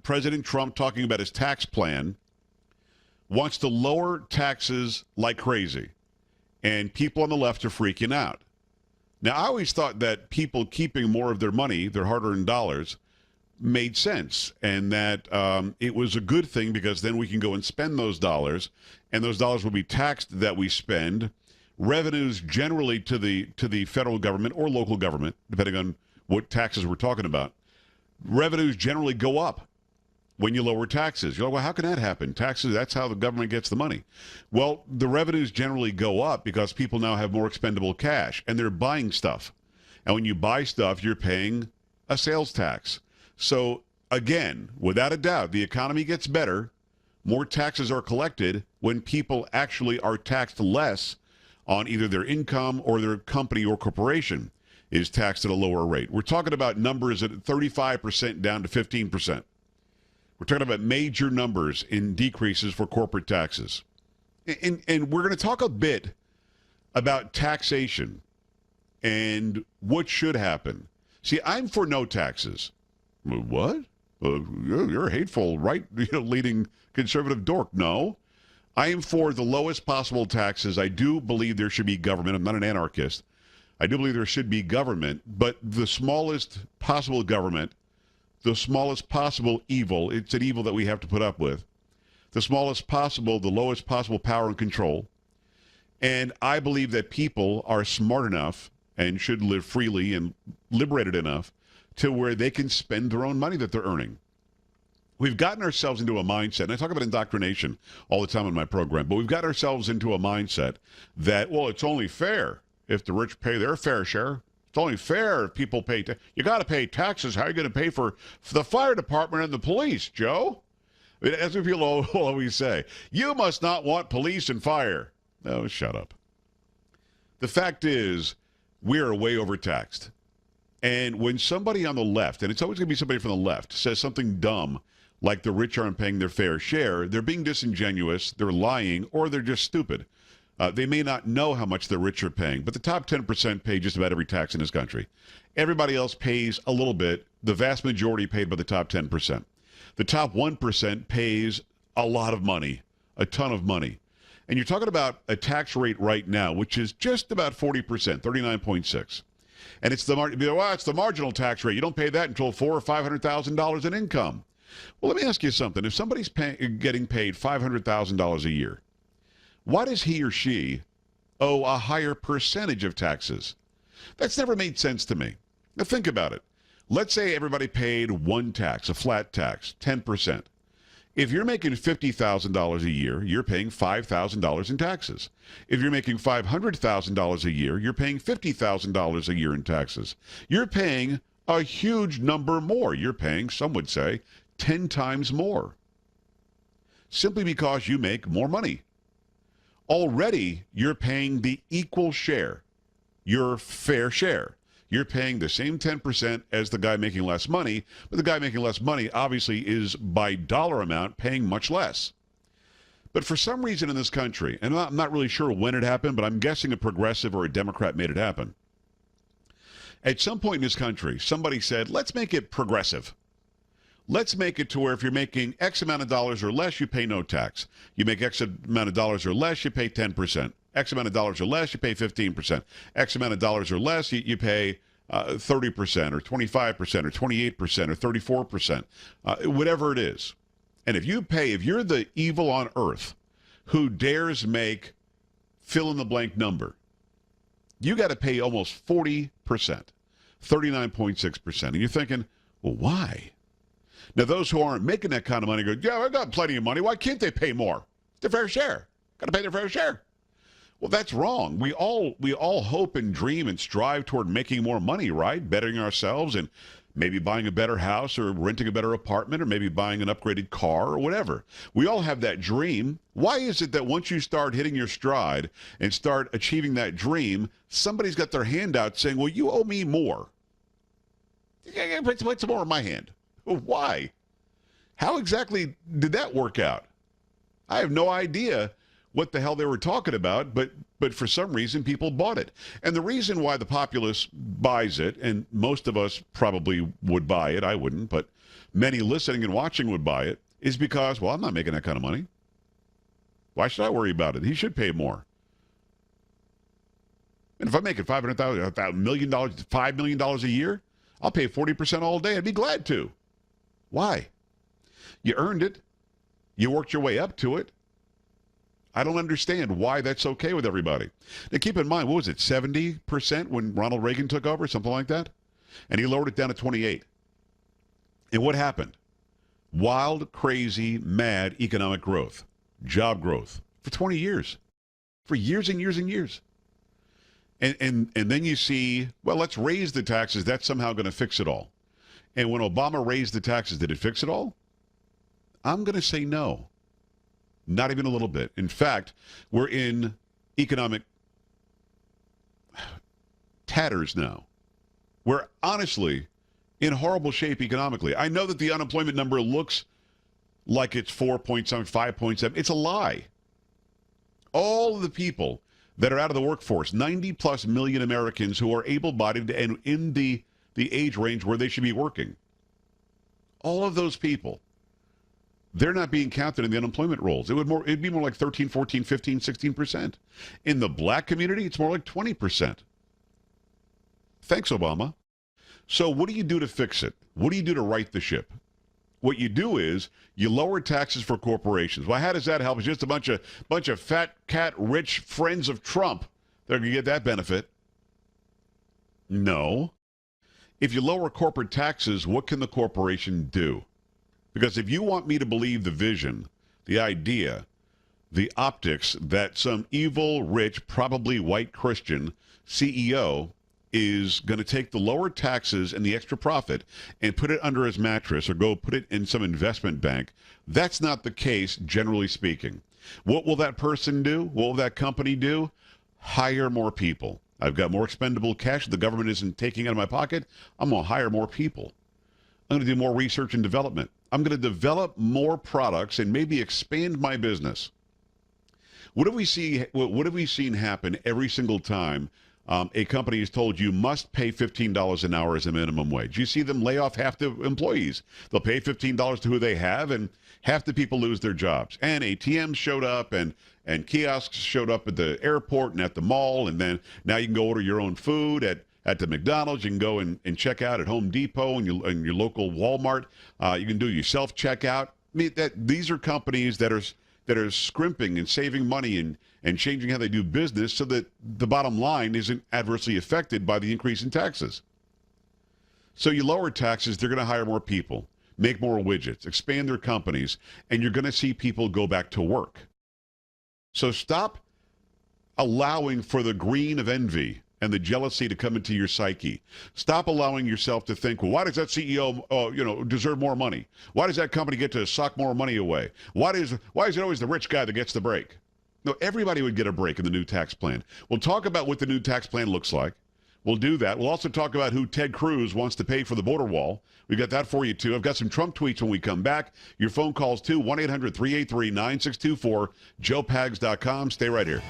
President Trump, talking about his tax plan, wants to lower taxes like crazy. And people on the left are freaking out. Now, I always thought that people keeping more of their money, their hard-earned dollars, made sense, and that it was a good thing because then we can go and spend those dollars, and those dollars will be taxed that we spend. Revenues generally to the federal government or local government, depending on what taxes we're talking about, revenues generally go up when you lower taxes. You're like, well, how can that happen? Taxes, that's how the government gets the money. Well, the revenues generally go up because people now have more expendable cash, and they're buying stuff. And when you buy stuff, you're paying a sales tax. So, again, without a doubt, the economy gets better. More taxes are collected when people actually are taxed less on either their income or their company or corporation is taxed at a lower rate. We're talking about numbers at 35% down to 15%. We're talking about major numbers in decreases for corporate taxes. And we're going to talk a bit about taxation and what should happen. See, I'm for no taxes. What? You're a hateful, right-leaning conservative dork. No. I am for the lowest possible taxes. I do believe there should be government. I'm not an anarchist. I do believe there should be government, but the smallest possible government, the smallest possible evil, it's an evil that we have to put up with, the smallest possible, the lowest possible power and control. And I believe that people are smart enough and should live freely and liberated enough to where they can spend their own money that they're earning. We've gotten ourselves into a mindset, and I talk about indoctrination all the time in my program, but we've got ourselves into a mindset that, well, it's only fair if the rich pay their fair share. It's only fair if people pay. You got to pay taxes. How are you going to pay for the fire department and the police, Joe? I mean, as people always say, you must not want police and fire. No, shut up. The fact is, we are way overtaxed. And when somebody on the left, and it's always going to be somebody from the left, says something dumb, like the rich aren't paying their fair share, they're being disingenuous, they're lying, or they're just stupid. They may not know how much the rich are paying, but the top 10% pay just about every tax in this country. Everybody else pays a little bit. The vast majority paid by the top 10%. The top 1% pays a lot of money, a ton of money. And you're talking about a tax rate right now, which is just about 40%, 39.6. And it's it's the marginal tax rate. You don't pay that until $400,000 or $500,000 in income. Well, let me ask you something. If somebody's getting paid $500,000 a year, why does he or she owe a higher percentage of taxes? That's never made sense to me. Now think about it. Let's say everybody paid one tax, a flat tax, 10%. If you're making $50,000 a year, you're paying $5,000 in taxes. If you're making $500,000 a year, you're paying $50,000 a year in taxes. You're paying a huge number more. You're paying, some would say, 10 times more. Simply because you make more money. Already, you're paying the equal share, your fair share. You're paying the same 10% as the guy making less money, but the guy making less money obviously is, by dollar amount, paying much less. But for some reason in this country, and I'm not really sure when it happened, but I'm guessing a progressive or a Democrat made it happen. At some point in this country, somebody said, let's make it progressive. Let's make it to where if you're making X amount of dollars or less, you pay no tax. You make X amount of dollars or less, you pay 10%. X amount of dollars or less, you pay 15%. X amount of dollars or less, you pay 30% or 25% or 28% or 34%, whatever it is. And if you're the evil on earth who dares make fill-in-the-blank number, you got to pay almost 40%, 39.6%. And you're thinking, well, why? Now, those who aren't making that kind of money go, yeah, I've got plenty of money. Why can't they pay more? Their fair share. Got to pay their fair share. Well, that's wrong. We all hope and dream and strive toward making more money, right? Bettering ourselves and maybe buying a better house or renting a better apartment or maybe buying an upgraded car or whatever. We all have that dream. Why is it that once you start hitting your stride and start achieving that dream, somebody's got their hand out saying, well, you owe me more. Put some more in my hand. Why? How exactly did that work out? I have no idea what the hell they were talking about, but But for some reason, people bought it. And the reason why the populace buys it, and most of us probably would buy it, I wouldn't, but many listening and watching would buy it, is because, well, I'm not making that kind of money. Why should I worry about it? He should pay more. And if I'm making $500,000, $1 million, $5 million a year, I'll pay 40% all day. I'd be glad to. Why? You earned it. You worked your way up to it. I don't understand why that's okay with everybody. Now, keep in mind, what was it, 70% when Ronald Reagan took over, something like that? And he lowered it down to 28. And what happened? Wild, crazy, mad economic growth, job growth for 20 years, for years and years and years. And then you see, well, let's raise the taxes. That's somehow going to fix it all. And when Obama raised the taxes, did it fix it all? I'm going to say no. Not even a little bit. In fact, we're in economic tatters now. We're honestly in horrible shape economically. I know that the unemployment number looks like it's 4.7, 5.7. It's a lie. All of the people that are out of the workforce, 90 plus million Americans who are able-bodied and in the age range where they should be working, all of those people, they're not being counted in the unemployment rolls. It'd be more like 13, 14, 15, 16%. In the black community, it's more like 20%. Thanks, Obama. So what do you do to fix it? What do you do to right the ship? What you do is you lower taxes for corporations. Well, how does that help? It's just a bunch of fat cat rich friends of Trump that are going to get that benefit. No. If you lower corporate taxes, what can the corporation do? Because if you want me to believe the vision, the idea, the optics that some evil, rich, probably white Christian CEO is going to take the lower taxes and the extra profit and put it under his mattress or go put it in some investment bank, that's not the case, generally speaking. What will that person do? What will that company do? Hire more people. I've got more expendable cash the government isn't taking out of my pocket. I'm going to hire more people. I'm going to do more research and development. I'm going to develop more products and maybe expand my business. What have we seen happen every single time a company is told you must pay $15 an hour as a minimum wage? You see them lay off half the employees. They'll pay $15 to who they have, and half the people lose their jobs. And ATMs showed up, and kiosks showed up at the airport and at the mall, and then now you can go order your own food at the McDonald's. You can go and check out at Home Depot and your local Walmart. You can do your self-checkout. I mean, these are companies that are scrimping and saving money and changing how they do business so that the bottom line isn't adversely affected by the increase in taxes. So you lower taxes, they're going to hire more people, make more widgets, expand their companies, and you're going to see people go back to work. So stop allowing for the green of envy and the jealousy to come into your psyche. Stop allowing yourself to think, well, why does that CEO deserve more money? Why does that company get to sock more money away? Why is it always the rich guy that gets the break? No, everybody would get a break in the new tax plan. We'll talk about what the new tax plan looks like. We'll do that. We'll also talk about who Ted Cruz wants to pay for the border wall. We've got that for you, too. I've got some Trump tweets when we come back. Your phone calls, too, 1-800-383-9624, joepags.com. Stay right here.